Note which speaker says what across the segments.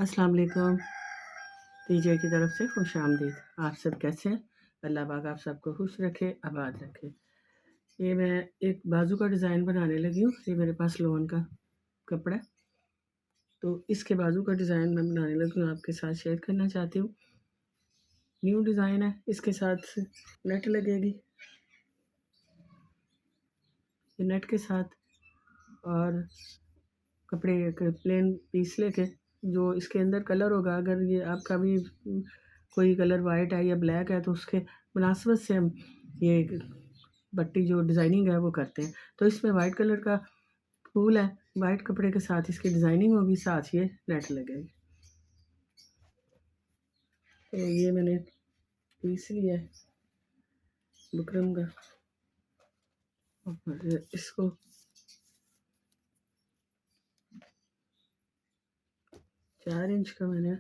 Speaker 1: अस्सलाम वालेकुम। टीजे की तरफ से खुश आमदीद। आप सब कैसे हैं? अल्लाह पाक आप सबको खुश रखे, आबाद रखे। ये मैं एक बाजू का डिज़ाइन बनाने लगी हूँ। ये मेरे पास लोन का कपड़ा है, तो इसके बाजू का डिज़ाइन मैं बनाने लगी हूँ, आपके साथ शेयर करना चाहती हूँ। न्यू डिज़ाइन है, इसके साथ नेट लगेगी, ये नेट के साथ, और कपड़े के प्लेन पीस लेके जो इसके अंदर कलर होगा, अगर ये आपका भी कोई कलर वाइट है या ब्लैक है तो उसके मुनासबत से हम ये पट्टी जो डिज़ाइनिंग है वो करते हैं। तो इसमें वाइट कलर का फूल है, वाइट कपड़े के साथ इसकी डिज़ाइनिंग होगी, साथ ये नेट लगेगी। तो ये मैंने पीस लिया है बुकरम का, और इसको 4 इंच का मैंने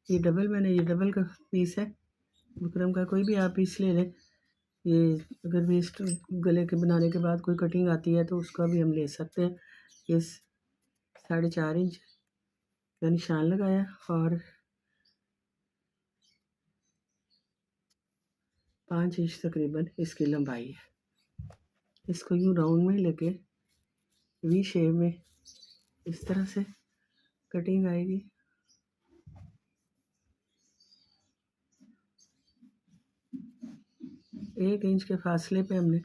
Speaker 1: ये डबल का पीस है बुकरम का। कोई भी आप पीस ले लें। ये अगर वेस्ट गले के बनाने के बाद कोई कटिंग आती है तो उसका भी हम ले सकते हैं। ये 4.5 इंच का निशान लगाया और 5 इंच तकरीबन इसकी लंबाई है। इसको यूँ राउंड में लेके वी शेप में इस तरह से कटिंग आएगी। एक इंच के फासले पे हमने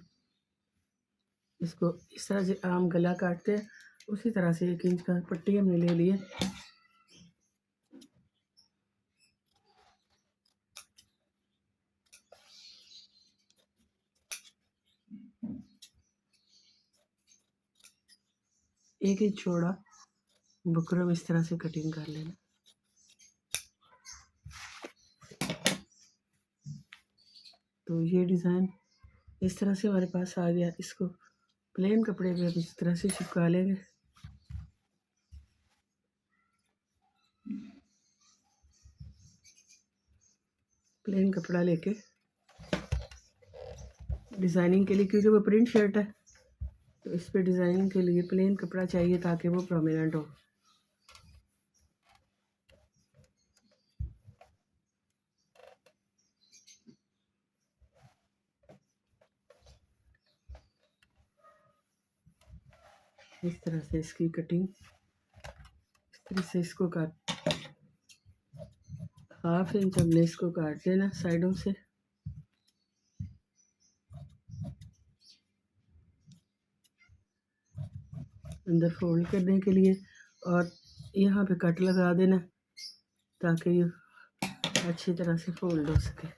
Speaker 1: इसको इस तरह से आम गला काटते हैं, उसी तरह से 1 इंच का पट्टी हमने ले ली है। एक इंच चौड़ा बुकरम इस तरह से कटिंग कर लेना। तो ये डिज़ाइन इस तरह से हमारे पास आ गया। इसको प्लेन कपड़े पे अब इस तरह से चिपका लेंगे। प्लेन कपड़ा लेके डिज़ाइनिंग के लिए, क्योंकि वो प्रिंट शर्ट है तो इस पे डिज़ाइनिंग के लिए प्लेन कपड़ा चाहिए ताकि वो प्रोमिनेंट हो। इस तरह से इसकी कटिंग, इस तरह से इसको काट, 1/2 इंच हमने इसको काट देना साइडों से। अंदर फोल्ड करने के लिए, और यहाँ पे कट लगा देना ताकि ये अच्छी तरह से फोल्ड हो सके।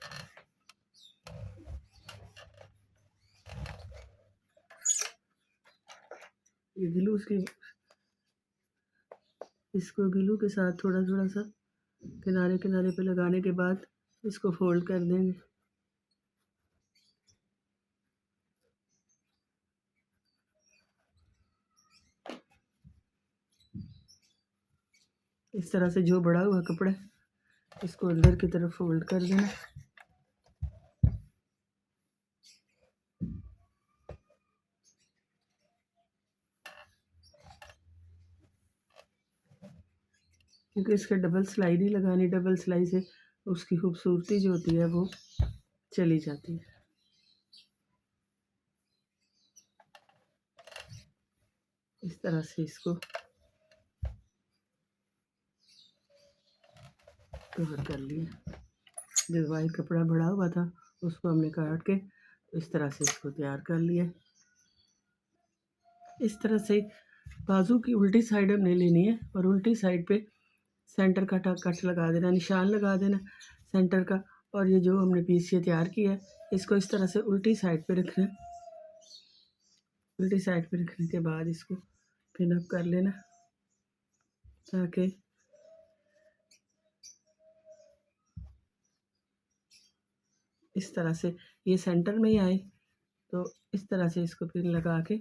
Speaker 1: ये ग्लू इसको ग्लू के साथ थोड़ा थोड़ा सा किनारे किनारे पे लगाने के बाद इसको फोल्ड कर देंगे। इस तरह से जो बड़ा हुआ कपड़ा है इसको अंदर की तरफ फोल्ड कर देना। क्योंकि इसके डबल सिलाई नहीं लगानी, डबल सिलाई से उसकी खूबसूरती जो होती है वो चली जाती है। इस तरह से इसको कवर कर लिया। जो वाइट कपड़ा बड़ा हुआ था उसको हमने काट के इस तरह से इसको तैयार कर लिया। इस तरह से बाजू की उल्टी साइड हमने लेनी है और उल्टी साइड पे सेंटर का कट लगा देना, निशान लगा देना सेंटर का। और ये जो हमने पीस ये तैयार किया है इसको इस तरह से उल्टी साइड पे रखना है। उल्टी साइड पे रखने के बाद इसको पिन अप कर लेना ताकि इस तरह से ये सेंटर में ही आए। तो इस तरह से इसको पिन लगा के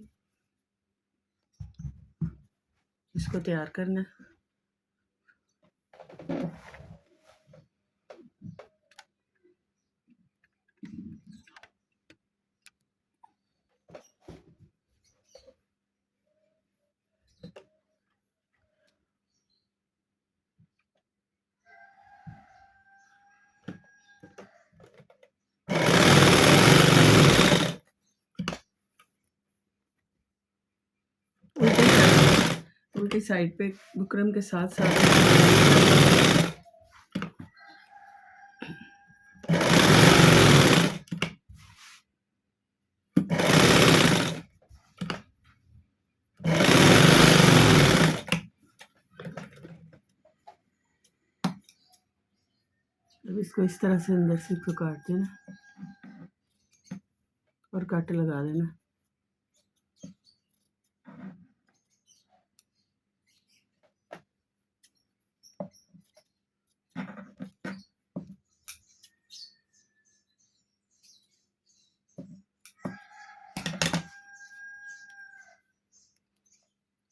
Speaker 1: इसको तैयार करना है। उल्टी साइड पे बुकरम के साथ साथ अब इसको इस तरह से अंदर से इसको काट देना और कट लगा देना।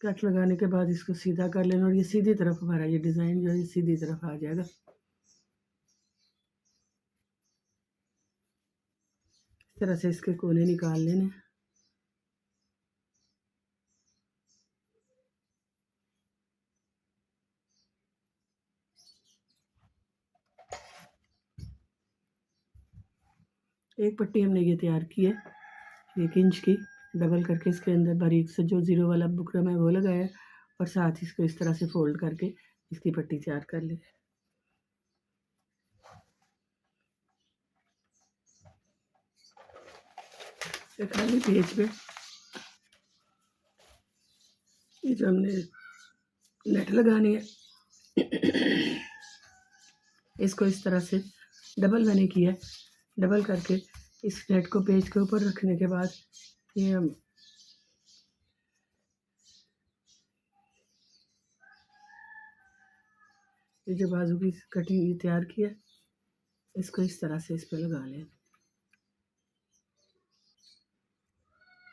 Speaker 1: कट लगाने के बाद इसको सीधा कर लेना और ये सीधी तरफ हमारा ये डिज़ाइन जो है सीधी तरफ आ जाएगा। इस तरह से इसके कोने निकाल लेने। एक पट्टी हमने ये तैयार की है 1 इंच की, डबल करके इसके अंदर बारीक से जो ज़ीरो वाला बुकरम है वो लगाया और साथ ही इसको इस तरह से फोल्ड करके इसकी पट्टी तैयार कर ली। खाली पेज पे ये जो हमने नेट लगानी है इसको इस तरह से डबल मैंने किया, डबल करके इस नेट को पेज के ऊपर रखने के बाद ये हम ये जो बाजू की कटिंग तैयार की है इसको इस तरह से इस पे लगा लें।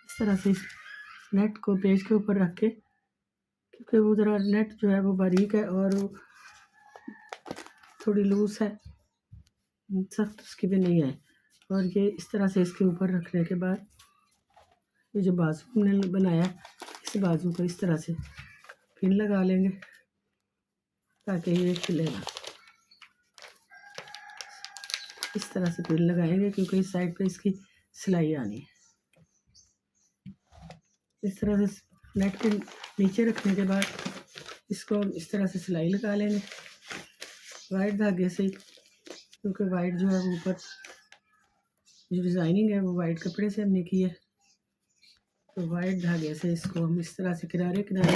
Speaker 1: इस तरह से इस नेट को पेज के ऊपर रख के, क्योंकि वो ज़रा नेट जो है वो बारीक है और थोड़ी लूज है, सख्त उसकी भी नहीं है। और ये इस तरह से इसके ऊपर रखने के बाद ये जो बाजू हमने बनाया इस बाजू को इस तरह से पिन लगा लेंगे ताकि ये खिलेगा। इस तरह से पिन लगाएंगे क्योंकि इस साइड पे इसकी सिलाई आनी है। इस तरह से नेट के नीचे रखने के बाद इसको इस तरह से सिलाई लगा लेंगे वाइट धागे से, क्योंकि वाइट जो है वो ऊपर जो डिज़ाइनिंग है वो वाइट कपड़े से हमने की है, तो वाइट धागे से इसको हम इस तरह से किनारे किनारे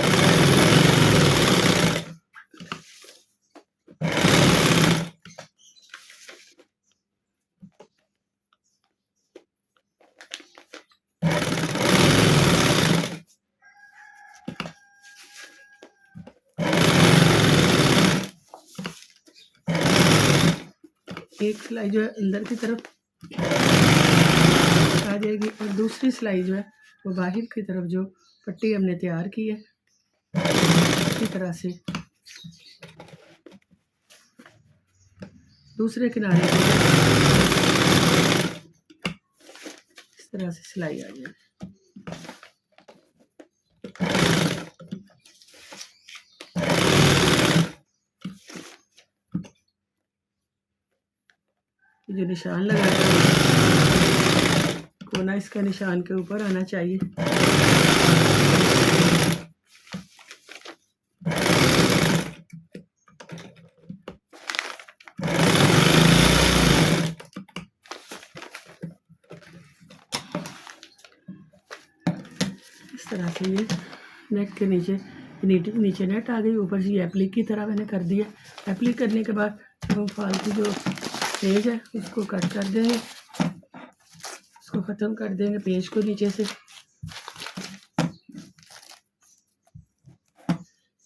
Speaker 1: एक सिलाई जो है अंदर की तरफ आ जाएगी और दूसरी सिलाई जो है वो बाहर की तरफ जो पट्टी हमने तैयार की है इसी तरह से दूसरे किनारे इस तरह से सिलाई आ जाएगी। जो निशान लगाया कोना इसका निशान के ऊपर आना चाहिए। इस तरह से ये नेट के नीचे नीचे नेट आ गई, ऊपर से ये एप्लिक की तरह मैंने कर दिया। एप्लिक करने के बाद हम फालतू जो पेज है उसको कट कर देंगे, इसको ख़त्म कर देंगे पेज को नीचे से।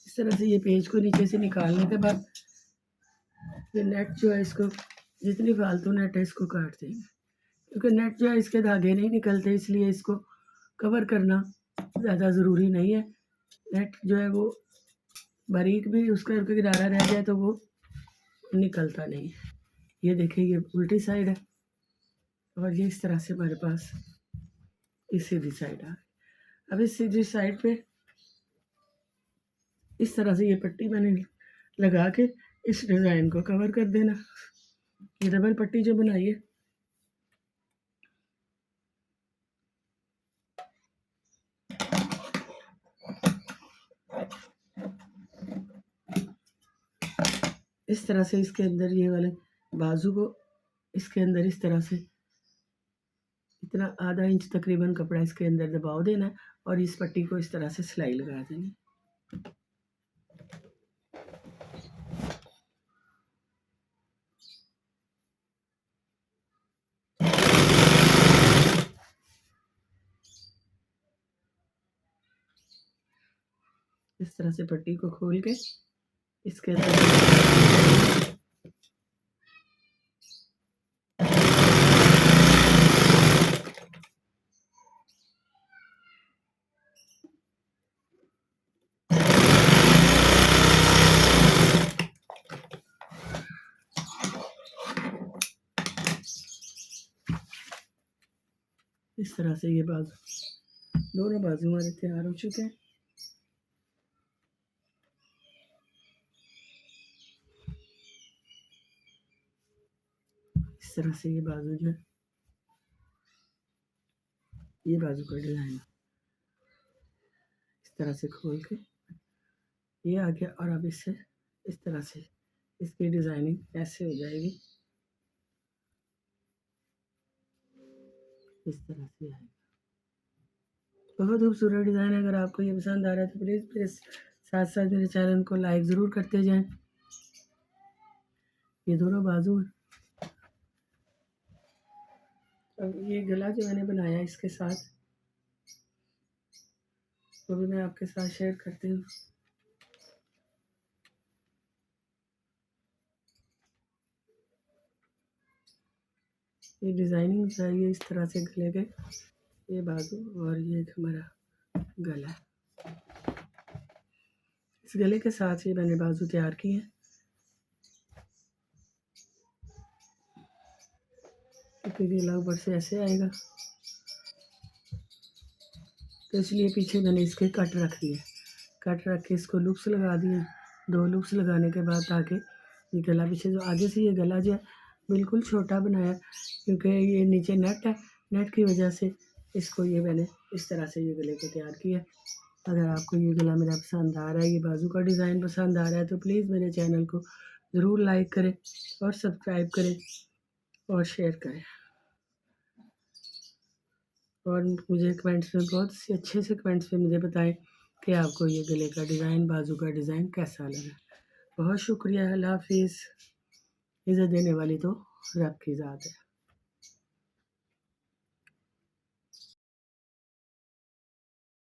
Speaker 1: इस तरह से ये पेज को नीचे से निकालने के बाद ये नेट जो है इसको जितनी फालतू नेट है इसको काट देंगे, क्योंकि नेट जो है इसके धागे नहीं निकलते, इसलिए इसको कवर करना ज़्यादा ज़रूरी नहीं है। नेट जो है वो बारीक भी उसका किनारा रह जाए तो वो निकलता नहीं है। ये देखिए ये उल्टी साइड है और ये इस तरह से हमारे पास इस सीधी साइड आ गई। अब इस सीधी साइड पे इस तरह से ये पट्टी मैंने लगा के इस डिज़ाइन को कवर कर देना। ये डबल पट्टी जो बनाई है इस तरह से इसके अंदर ये वाले बाजू को इसके अंदर इस तरह से इतना आधा इंच तकरीबन कपड़ा इसके अंदर दबाव देना है और इस पट्टी को इस तरह से सिलाई लगा देंगे। इस तरह से पट्टी को खोल के इसके अंदर इस तरह से ये बाजू दोनों बाजू हमारे तैयार हो चुके हैं। इस तरह से ये बाजू जो है ये बाजू का डिज़ाइन इस तरह से खोल के ये आ गया और अब इससे इस तरह से इसकी डिज़ाइनिंग ऐसे हो जाएगी, इस तरह से आएगी। बहुत खूबसूरत डिज़ाइन है। अगर आपको ये पसंद आ रहा है तो प्लीज़ मेरे साथ साथ मेरे चैनल को लाइक ज़रूर करते जाएं। ये दोनों बाजू हैं। अब ये गला जो मैंने बनाया इसके साथ वो भी मैं आपके साथ शेयर करती हूँ। ये डिज़ाइनिंग चाहिए इस तरह से गले के, ये बाजू और ये हमारा गला। इस गले के साथ ये मैंने बाजू तैयार की है। क्योंकि गला ऊपर से ऐसे आएगा तो इसलिए पीछे मैंने इसके कट रख दिए। कट रख के इसको लूप्स लगा दिए। 2 लूप्स लगाने के बाद ताकि ये गला पीछे जो आगे से ये गला जो है बिल्कुल छोटा बनाया क्योंकि ये नीचे नेट है। नेट की वजह से इसको ये मैंने इस तरह से ये गले को तैयार किया। अगर आपको ये गला मेरा पसंद आ रहा है, ये बाजू का डिज़ाइन पसंद आ रहा है तो प्लीज़ मेरे चैनल को ज़रूर लाइक करें और सब्सक्राइब करें और शेयर करें। और मुझे कमेंट्स में बहुत से अच्छे से कमेंट्स में मुझे बताएं कि आपको ये गले का डिज़ाइन बाजू का डिज़ाइन कैसा लगा। बहुत शुक्रिया। अल्लाह हाफिज़। इज़्ज़त देने वाली तो रब की ज़ात है।